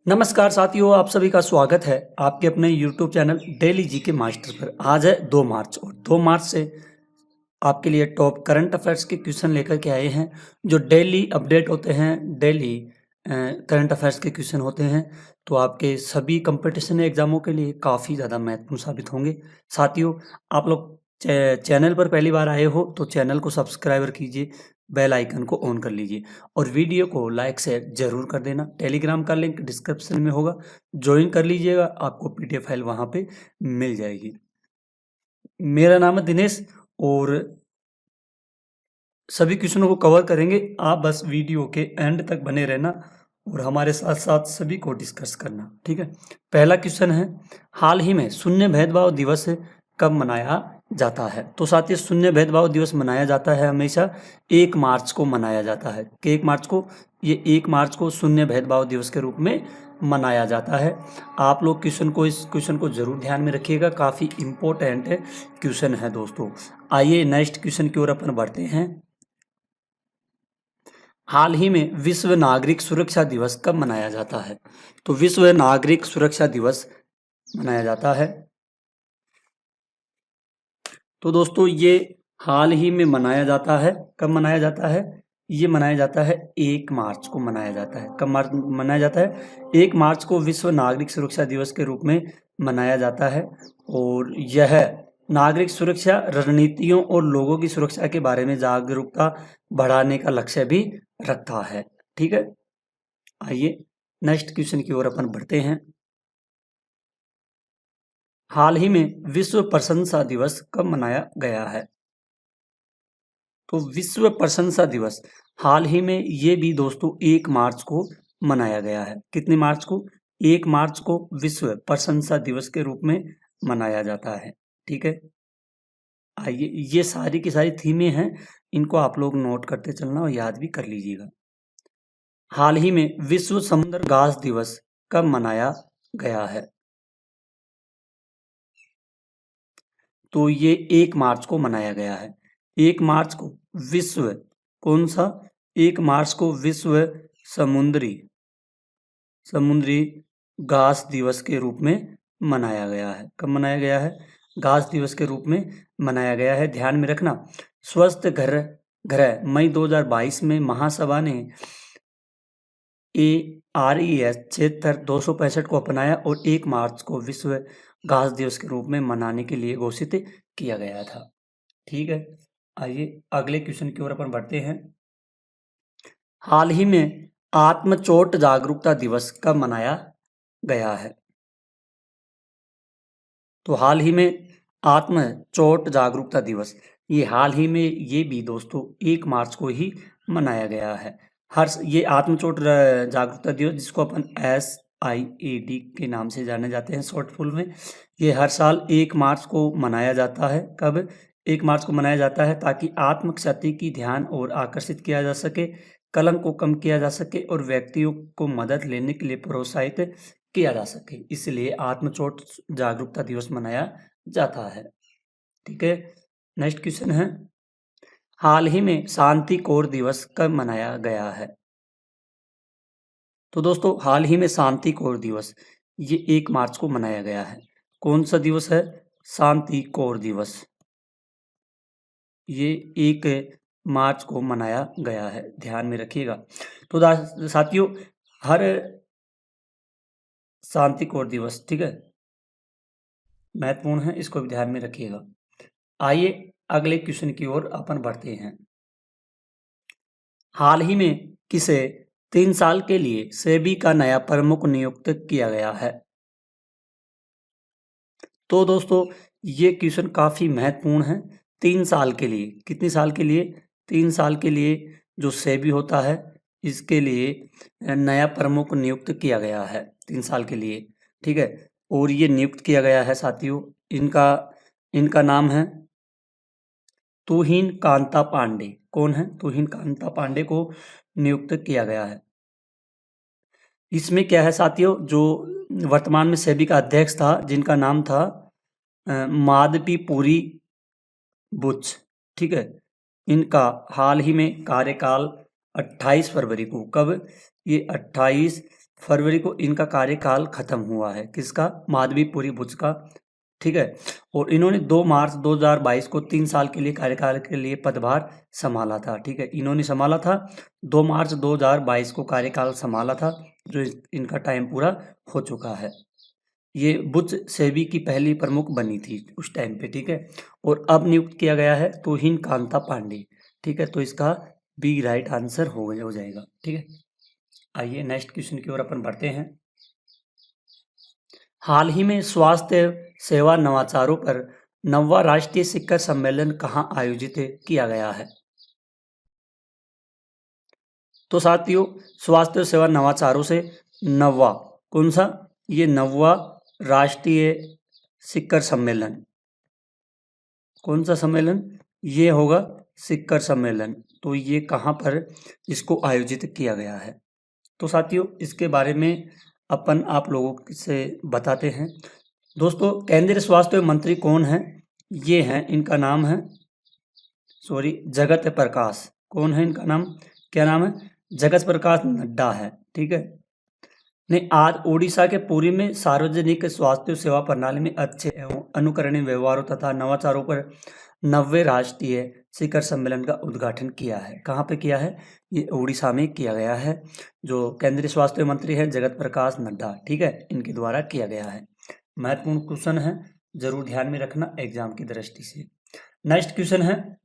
नमस्कार साथियों, आप सभी का स्वागत है आपके अपने YouTube channel daily GK master पर। आज है 2 मार्च और 2 मार्च से आपके लिए टॉप करंट अफेयर्स के क्वेश्चन लेकर के आए हैं, जो डेली अपडेट होते हैं, डेली करंट अफेयर्स के क्वेश्चन होते हैं, तो आपके सभी कंपटीशन एग्जामों के लिए काफ़ी ज़्यादा महत्वपूर्ण साबित होंगे। साथियों, आप लोग चैनल पर पहली बार आए हो तो चैनल को सब्सक्राइबर कीजिए, बेल आइकन को ऑन कर लीजिए और वीडियो को लाइक शेयर जरूर कर देना। टेलीग्राम का लिंक डिस्क्रिप्शन में होगा, ज्वाइन कर लीजिएगा, आपको पीडीएफ फाइल वहाँ पे मिल जाएगी। मेरा नाम है दिनेश और सभी क्वेश्चनों को कवर करेंगे। आप बस वीडियो के एंड तक बने रहना और हमारे साथ साथ सभी को डिस्कस करना, ठीक है। पहला क्वेश्चन है, हाल ही में शून्य भेदभाव दिवस कब मनाया जाता है? तो साथियों, शून्य भेदभाव दिवस मनाया जाता है हमेशा 1 मार्च को मनाया जाता है। कि 1 मार्च को, ये 1 मार्च को शून्य भेदभाव दिवस के रूप में मनाया जाता है। आप लोग इस क्वेश्चन को जरूर ध्यान में रखिएगा, काफ़ी इम्पोर्टेंट क्वेश्चन है दोस्तों। आइए नेक्स्ट क्वेश्चन की ओर अपन बढ़ते हैं। हाल ही में विश्व नागरिक सुरक्षा दिवस कब मनाया जाता है? तो विश्व नागरिक सुरक्षा दिवस मनाया जाता है, तो दोस्तों ये हाल ही में मनाया जाता है। कब मनाया जाता है? ये मनाया जाता है 1 मार्च को मनाया जाता है। कब मनाया जाता है? 1 मार्च को विश्व नागरिक सुरक्षा दिवस के रूप में मनाया जाता है और यह नागरिक सुरक्षा रणनीतियों और लोगों की सुरक्षा के बारे में जागरूकता बढ़ाने का लक्ष्य भी रखता है, ठीक है। आइए नेक्स्ट क्वेश्चन की ओर अपन बढ़ते हैं। हाल ही में विश्व प्रशंसा दिवस कब मनाया गया है? तो विश्व प्रशंसा दिवस हाल ही में ये भी दोस्तों 1 मार्च को मनाया गया है। कितने मार्च को? 1 मार्च को विश्व प्रशंसा दिवस के रूप में मनाया जाता है, ठीक है। आइए, ये सारी की सारी थीमें हैं, इनको आप लोग नोट करते चलना और याद भी कर लीजिएगा। हाल ही में विश्व समुद्र घास दिवस कब मनाया गया है? तो ये 1 मार्च को मनाया गया है। 1 मार्च को विश्व, कौन सा? 1 मार्च को विश्व समुद्री घास दिवस के रूप में मनाया गया है। कब मनाया गया है? घास दिवस के रूप में मनाया गया है। ध्यान में रखना, स्वस्थ घर ग्रह मई 2022 में महासभा ने ARES क्षेत्र 265 को अपनाया और 1 मार्च को विश्व घास दिवस के रूप में मनाने के लिए घोषित किया गया था, ठीक है। आइए अगले क्वेश्चन की ओर अपन बढ़ते हैं। हाल ही में आत्म चोट जागरूकता दिवस कब मनाया गया है? तो हाल ही में आत्म चोट जागरूकता दिवस, ये हाल ही में ये भी दोस्तों 1 मार्च को ही मनाया गया है। ये आत्म चोट जागरूकता दिवस, जिसको अपन SIAD के नाम से जाने जाते हैं शॉर्ट फुल में, ये हर साल 1 मार्च को मनाया जाता है। कब? 1 मार्च को मनाया जाता है ताकि आत्म क्षति की ध्यान और आकर्षित किया जा सके, कलंक को कम किया जा सके और व्यक्तियों को मदद लेने के लिए प्रोत्साहित किया जा सके, इसलिए आत्म चोट जागरूकता दिवस मनाया जाता है, ठीक है। नेक्स्ट क्वेश्चन है, हाल ही में शांति कोर दिवस कब मनाया गया है? तो दोस्तों हाल ही में शांति कोर दिवस ये 1 मार्च को मनाया गया है। कौन सा दिवस है? शांति कोर दिवस, ये 1 मार्च को मनाया गया है, ध्यान में रखिएगा। तो साथियों, हर शांति कोर दिवस, ठीक है, महत्वपूर्ण है, इसको भी ध्यान में रखिएगा। आइए अगले क्वेश्चन की ओर अपन बढ़ते हैं। हाल ही में किसे 3 साल के लिए सेबी का नया प्रमुख नियुक्त किया गया है? तो दोस्तों ये क्वेश्चन काफी महत्वपूर्ण है। 3 साल के लिए, कितने साल के लिए? 3 साल के लिए जो सेबी होता है, इसके लिए नया प्रमुख नियुक्त किया गया है 3 साल के लिए, ठीक है। और ये नियुक्त किया गया है साथियों, इनका नाम है तुहिन कांता पांडे। कौन है? तुहिन कांता पांडे को नियुक्त किया गया है। इसमें क्या है साथियों, जो वर्तमान में सेबी का अध्यक्ष था, जिनका नाम था माधवी पुरी बुच, ठीक है, इनका हाल ही में कार्यकाल 28 फरवरी को, कब? ये 28 फरवरी को इनका कार्यकाल खत्म हुआ है। किसका? माधवीपुरी बुच का। ठीक है। और इन्होंने 2 मार्च 2022 को 3 साल के लिए कार्यकाल के लिए पदभार संभाला था। ठीक है, इन्होंने संभाला था 2 मार्च 2022 को कार्यकाल संभाला था, जो इनका टाइम पूरा हो चुका है। ये बुच सेबी की पहली प्रमुख बनी थी उस टाइम पे। ठीक है, और अब नियुक्त किया गया है तुहिन कांता पांडे। ठीक है, तो इसका बी राइट आंसर हो जाएगा। ठीक है, आइए नेक्स्ट क्वेश्चन की ओर अपन बढ़ते हैं। हाल ही में स्वास्थ्य सेवा नवाचारों पर 9वां राष्ट्रीय शिखर सम्मेलन कहाँ आयोजित किया गया है? तो साथियों, स्वास्थ्य सेवा नवाचारों से 9वां कौन सा? ये 9वां राष्ट्रीय शिखर सम्मेलन। कौन सा सम्मेलन? ये होगा शिखर सम्मेलन। तो ये कहाँ पर इसको आयोजित किया गया है? तो साथियों, इसके बारे में अपन आप लोगों से बताते हैं। दोस्तों, केंद्रीय स्वास्थ्य मंत्री कौन है? ये हैं, इनका नाम है जगत प्रकाश। कौन है इनका नाम? क्या नाम है? जगत प्रकाश नड्डा है। ठीक है, ने आज ओडिशा के पुरी में सार्वजनिक स्वास्थ्य सेवा प्रणाली में अच्छे एवं अनुकरणीय व्यवहारों तथा नवाचारों पर 90वें राष्ट्रीय शिखर सम्मेलन का उद्घाटन किया है। कहाँ पे किया है? ये उड़ीसा में किया गया है। जो केंद्रीय स्वास्थ्य मंत्री है जगत प्रकाश नड्डा, ठीक है, इनके द्वारा किया गया है। महत्वपूर्ण क्वेश्चन है, जरूर ध्यान में रखना एग्जाम की दृष्टि से। नेक्स्ट क्वेश्चन है,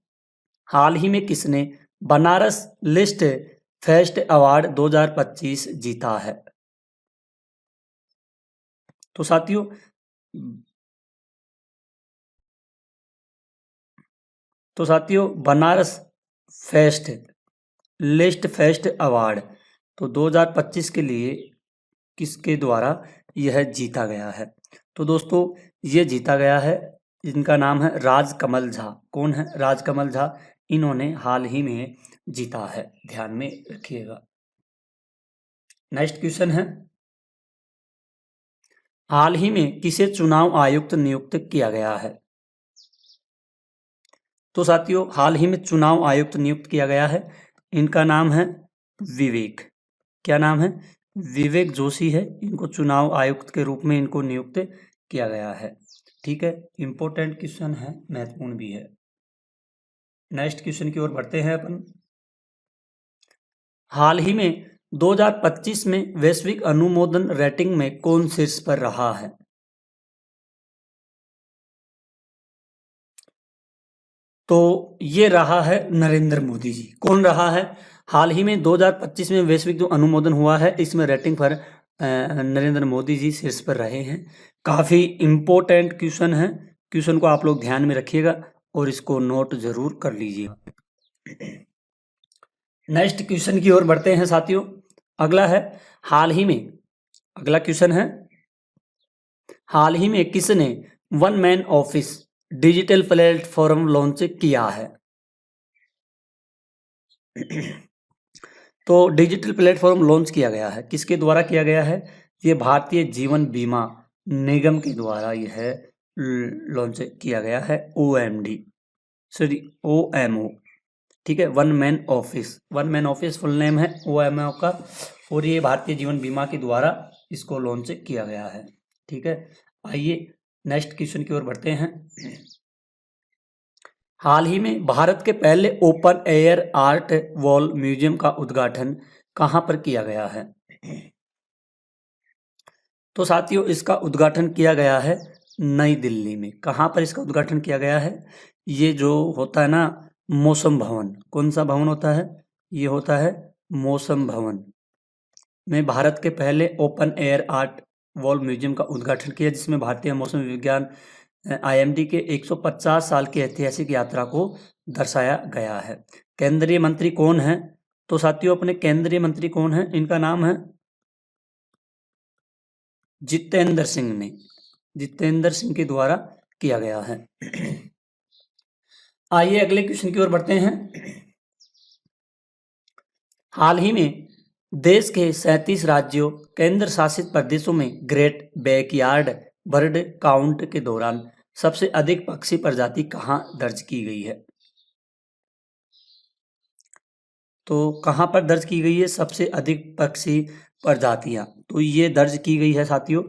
हाल ही में किसने बनारस लिस्ट फेस्ट अवार्ड 2025 जीता है? तो साथियों, Banaras fest list fest award तो 2025 के लिए किसके द्वारा यह जीता गया है? तो दोस्तों, ये जीता गया है, इनका नाम है राजकमल झा। कौन है? राजकमल झा। इन्होंने हाल ही में जीता है, ध्यान में रखिएगा। नेक्स्ट क्वेश्चन है, हाल ही में किसे चुनाव आयुक्त नियुक्त किया गया है? तो साथियों, हाल ही में चुनाव आयुक्त नियुक्त किया गया है, इनका नाम है विवेक। क्या नाम है? विवेक जोशी है। इनको चुनाव आयुक्त के रूप में इनको नियुक्त किया गया है। ठीक है, इंपॉर्टेंट क्वेश्चन है, महत्वपूर्ण भी है। नेक्स्ट क्वेश्चन की ओर बढ़ते हैं अपन। हाल ही में 2025 में वैश्विक अनुमोदन रेटिंग में कौन शीर्ष पर रहा है? तो ये रहा है नरेंद्र मोदी जी। कौन रहा है? हाल ही में 2025 में वैश्विक जो अनुमोदन हुआ है, इसमें रेटिंग पर नरेंद्र मोदी जी शीर्ष पर रहे हैं। काफ़ी इम्पोर्टेंट क्वेश्चन है, क्वेश्चन को आप लोग ध्यान में रखिएगा और इसको नोट जरूर कर लीजिएगा। नेक्स्ट क्वेश्चन की ओर बढ़ते हैं साथियों। अगला है, हाल ही में, अगला क्वेश्चन है, हाल ही में किसने one man office digital platform launch किया है? तो डिजिटल प्लेटफॉर्म लॉन्च किया गया है, किसके द्वारा किया गया है? ये भारतीय जीवन बीमा निगम के द्वारा यह लॉन्च किया गया है। OMO, ठीक है, one man office full name है OMO का, और ये भारतीय जीवन बीमा के द्वारा इसको लॉन्च किया गया है। ठीक है, आइए नेक्स्ट क्वेश्चन की ओर बढ़ते हैं। हाल ही में भारत के पहले open air art wall museum का उद्घाटन कहाँ पर किया गया है? तो साथियों, इसका उद्घाटन किया गया है नई दिल्ली में। कहाँ पर इसका उद्घाटन किया गया है? ये जो होता है ना मौसम भवन, कौन सा भवन होता है? ये होता है मौसम भवन में भारत के पहले open air art wall museum का उद्घाटन किया, जिसमें भारतीय मौसम विज्ञान IMD के 150 साल की ऐतिहासिक यात्रा को दर्शाया गया है। केंद्रीय मंत्री कौन है? तो साथियों, अपने केंद्रीय मंत्री कौन है? इनका नाम है जितेंद्र सिंह ने, जितेंद्र सिंह के द्वारा किया गया है। आइए अगले क्वेश्चन की ओर बढ़ते हैं। हाल ही में देश के 37 राज्यों केंद्र शासित प्रदेशों में ग्रेट बैकयार्ड बर्ड काउंट के दौरान सबसे अधिक पक्षी प्रजाति कहाँ दर्ज की गई है? तो कहाँ पर दर्ज की गई है सबसे अधिक पक्षी प्रजातियां, तो ये दर्ज की गई है साथियों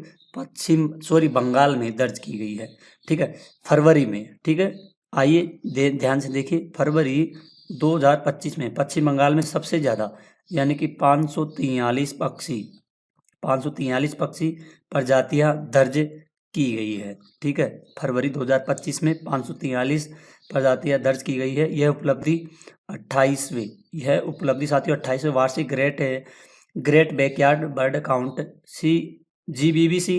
बंगाल में दर्ज की गई है। ठीक है, फरवरी में। ठीक है, आइए ध्यान से देखिए, फरवरी 2025 में पश्चिम बंगाल में सबसे ज़्यादा यानी कि 543 पक्षी प्रजातियां दर्ज की गई है। ठीक है, फरवरी 2025 में 543 प्रजातियां दर्ज की गई है। यह उपलब्धि 28वीं साथियों 28वें वार्षिक great backyard bird count GBBC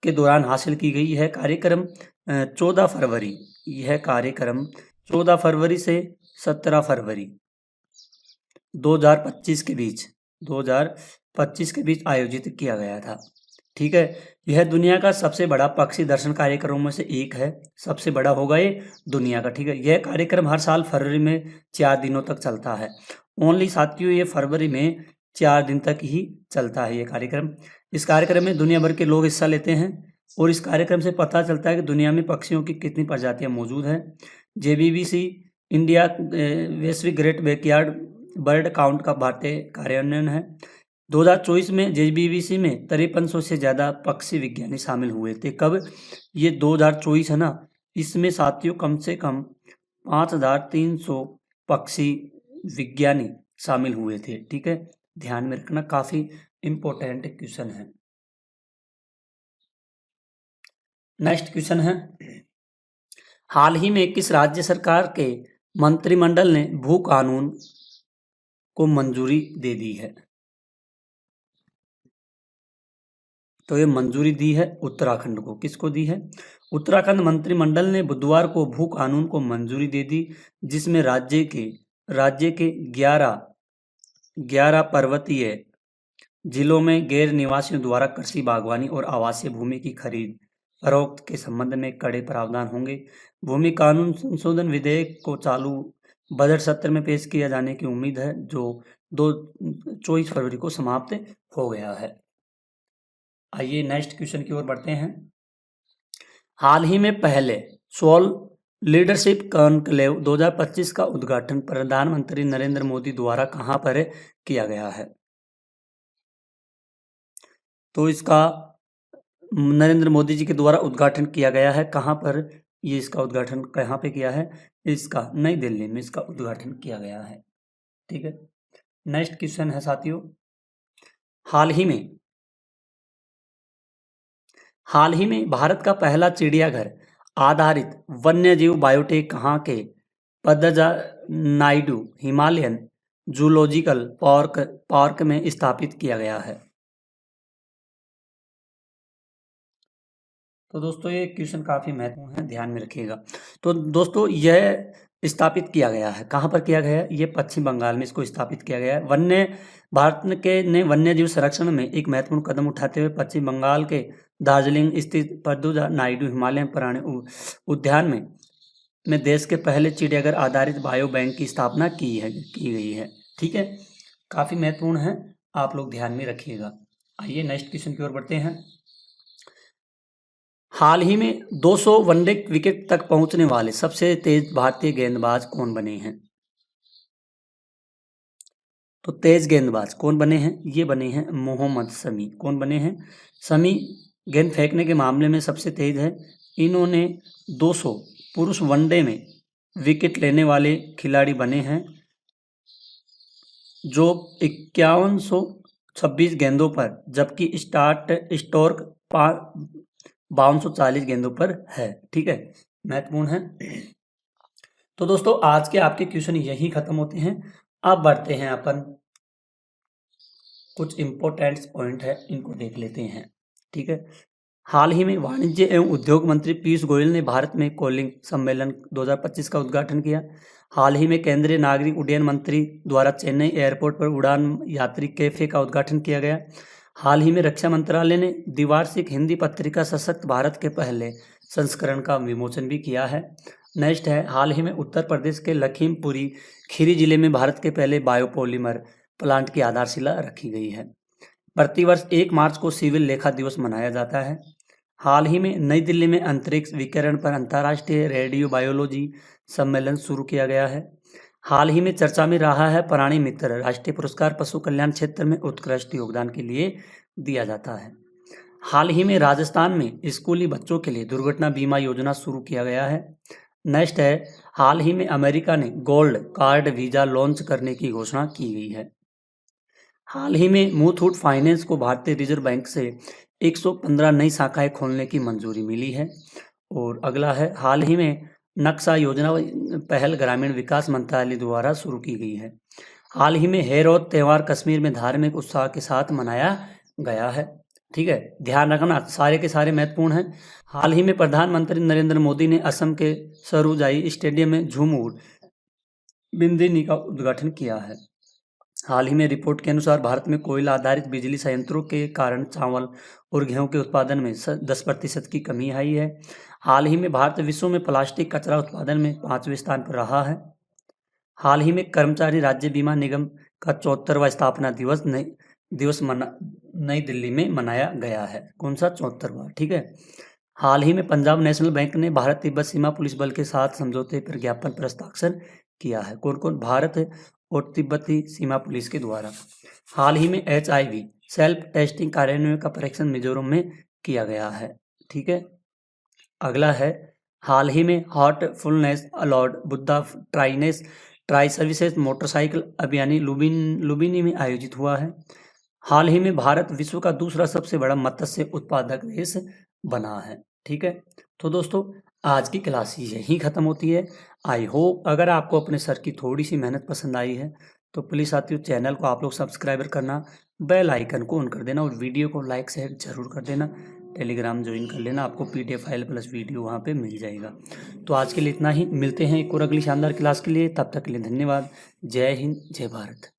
के दौरान हासिल की गई है। कार्यक्रम 14 फरवरी यह कार्यक्रम 14 फरवरी से 17 फरवरी 2025 के बीच आयोजित किया गया था। ठीक है, यह दुनिया का सबसे बड़ा पक्षी दर्शन कार्यक्रमों में से एक है। सबसे बड़ा होगा ये दुनिया का। ठीक है, यह कार्यक्रम हर साल फरवरी में 4 दिनों तक चलता है। ओनली साथियों ये फरवरी में 4 दिन तक ही चलता है ये कार्यक्रम। इस कार्यक्रम में दुनिया भर के लोग हिस्सा लेते हैं और इस कार्यक्रम से पता चलता है कि दुनिया में पक्षियों की कितनी प्रजातियां मौजूद हैं। JBBC इंडिया वैश्विक ग्रेट बैकयार्ड बर्ड काउंट का भारतीय कार्यान्वयन है। 2024 में JBBC में 5300 से ज़्यादा पक्षी विज्ञानी शामिल हुए थे। कब? ये 2024 है ना, इसमें साथियों कम से कम 5300 पक्षी विज्ञानी शामिल हुए थे। ठीक है, ध्यान में रखना, काफ़ी इम्पोर्टेंट क्वेश्चन है। नेक्स्ट क्वेश्चन है, हाल ही में किस राज्य सरकार के मंत्रिमंडल ने भू कानून को मंजूरी दे दी है? तो ये मंजूरी दी है उत्तराखंड को। किसको दी है? उत्तराखंड मंत्रिमंडल ने बुधवार को भू कानून को मंजूरी दे दी, जिसमें राज्य के 11 पर्वतीय जिलों में गैर निवासियों द्वारा कृषि, बागवानी और आवासीय भूमि की खरीद फरोख्त के संबंध में कड़े प्रावधान होंगे। भूमि कानून संशोधन विधेयक को चालू बजट सत्र में पेश किया जाने की उम्मीद है, जो 24 फरवरी को समाप्त हो गया है। आइए नेक्स्ट क्वेश्चन की ओर बढ़ते हैं। हाल ही में पहले सोल लीडरशिप कॉन्क्लेव 2025 का उद्घाटन प्रधानमंत्री नरेंद्र मोदी द्वारा कहां पर किया गया है? तो इसका नरेंद्र मोदी जी के द्वारा उद्घाटन किया गया है। कहां पर ये इसका उद्घाटन कहां पे किया है? इसका नई दिल्ली में इसका उद्घाटन किया गया है। ठीक है, नेक्स्ट क्वेश्चन है साथियों, हाल ही में भारत का पहला चिड़ियाघर आधारित वन्यजीव बायोटेक कहाँ के Padmaja Naidu Himalayan zoological park में स्थापित किया गया है? तो दोस्तों ये क्वेश्चन काफ़ी महत्वपूर्ण है, ध्यान में रखिएगा। तो दोस्तों यह स्थापित किया गया है, कहाँ पर किया गया है? ये पश्चिम बंगाल में इसको स्थापित किया गया है। भारत के ने वन्यजीव संरक्षण में एक महत्वपूर्ण कदम उठाते हुए पश्चिम बंगाल के दार्जिलिंग स्थित पद्मजा नायडू हिमालयन प्राणी उद्यान में देश के पहले चिड़ियाघर आधारित बायो बैंक की स्थापना की गई है। ठीक है, काफ़ी महत्वपूर्ण है, आप लोग ध्यान में रखिएगा। आइए नेक्स्ट क्वेश्चन की ओर बढ़ते हैं। हाल ही में 200 वनडे विकेट तक पहुंचने वाले सबसे तेज भारतीय गेंदबाज कौन बने हैं? तो तेज गेंदबाज कौन बने हैं? ये बने हैं मोहम्मद शमी। कौन बने हैं? शमी गेंद फेंकने के मामले में सबसे तेज है। इन्होंने 200 पुरुष वनडे में विकेट लेने वाले खिलाड़ी बने हैं, जो 5126 गेंदों पर, जबकि स्टोर्क 5240 गेंदों पर है। ठीक है, महत्वपूर्ण है। तो दोस्तों आज के आपके क्वेश्चन यही खत्म होते हैं। अब बढ़ते हैं अपन कुछ इंपॉर्टेंट पॉइंट है, इनको देख लेते हैं। ठीक है, हाल ही में वाणिज्य एवं उद्योग मंत्री पीयूष गोयल ने भारत में कॉलिंग सम्मेलन 2025 का उद्घाटन किया। हाल ही में केंद्रीय नागरिक उड्डयन मंत्री द्वारा चेन्नई एयरपोर्ट पर उड़ान यात्री कैफे का उद्घाटन किया गया। हाल ही में रक्षा मंत्रालय ने द्विवार्षिक हिंदी पत्रिका सशक्त भारत के पहले संस्करण का विमोचन भी किया है। नेक्स्ट है, हाल ही में उत्तर प्रदेश के लखीमपुरी खीरी जिले में भारत के पहले बायोपॉलीमर प्लांट की आधारशिला रखी गई है। प्रतिवर्ष 1 मार्च को सिविल लेखा दिवस मनाया जाता है। हाल ही में नई दिल्ली में अंतरिक्ष विकिरण पर अंतर्राष्ट्रीय रेडियो बायोलॉजी सम्मेलन शुरू किया गया है। हाल ही में चर्चा में रहा है प्राणी मित्र राष्ट्रीय पुरस्कार पशु कल्याण क्षेत्र में उत्कृष्ट योगदान के लिए दिया जाता है। हाल ही में राजस्थान में स्कूली बच्चों के लिए दुर्घटना बीमा योजना शुरू किया गया है। नेक्स्ट है, हाल ही में अमेरिका ने गोल्ड कार्ड वीजा लॉन्च करने की घोषणा की गई है। हाल ही में मुथूट फाइनेंस को भारतीय रिजर्व बैंक से 115 नई शाखाएं खोलने की मंजूरी मिली है। और अगला है, हाल ही में नक्शा योजना पहल ग्रामीण विकास मंत्रालय द्वारा शुरू की गई है। हाल ही में हेरोद त्यौहार कश्मीर में धार्मिक उत्साह के साथ मनाया गया है। ठीक है, ध्यान रखना सारे के सारे महत्वपूर्ण हैं। हाल ही में प्रधानमंत्री नरेंद्र मोदी ने असम के सरुजाई स्टेडियम में झूमूर बिंदिनी का उद्घाटन किया है। हाल ही में रिपोर्ट के अनुसार भारत में कोयला आधारित बिजली संयंत्रों के कारण चावल और गेहूं के उत्पादन में 10% की कमी आई है। हाल ही में भारत विश्व में प्लास्टिक कचरा उत्पादन में 5वें स्थान पर रहा है। हाल ही में कर्मचारी राज्य बीमा निगम का 74वां स्थापना दिवस नई दिल्ली में मनाया गया है। कौन सा? 74वां। ठीक है। हाल ही में पंजाब नेशनल बैंक ने भारत तिब्बत सीमा पुलिस बल के साथ समझौते पर ज्ञापन पर हस्ताक्षर किया है। कौन कौन? भारत और तिब्बती सीमा पुलिस के द्वारा। हाल ही में HIV सेल्फ टेस्टिंग कार्यान्वयन का परीक्षण मिजोरम में किया गया है। ठीक है। अगला है, हाल ही में Heartfulness allowed Buddha tri services motorcycle अभियानी लुम्बिनी में आयोजित हुआ है। हाल ही में भारत विश्व का दूसरा सबसे बड़ा मत्स्य उत्पादक देश बना है। ठीक है। तो दोस्तों, आज की क्लास यहीं ख़त्म होती है। आई होप अगर आपको अपने सर की थोड़ी सी मेहनत पसंद आई है तो प्लीज़ साथियों चैनल को आप लोग सब्सक्राइबर करना, बेल आइकन को ऑन कर देना और वीडियो को लाइक शेयर जरूर कर देना। टेलीग्राम ज्वाइन कर लेना, आपको PDF फाइल प्लस वीडियो वहाँ पे मिल जाएगा। तो आज के लिए इतना ही, मिलते हैं एक और अगली शानदार क्लास के लिए। तब तक के लिए धन्यवाद। जय हिंद, जय भारत।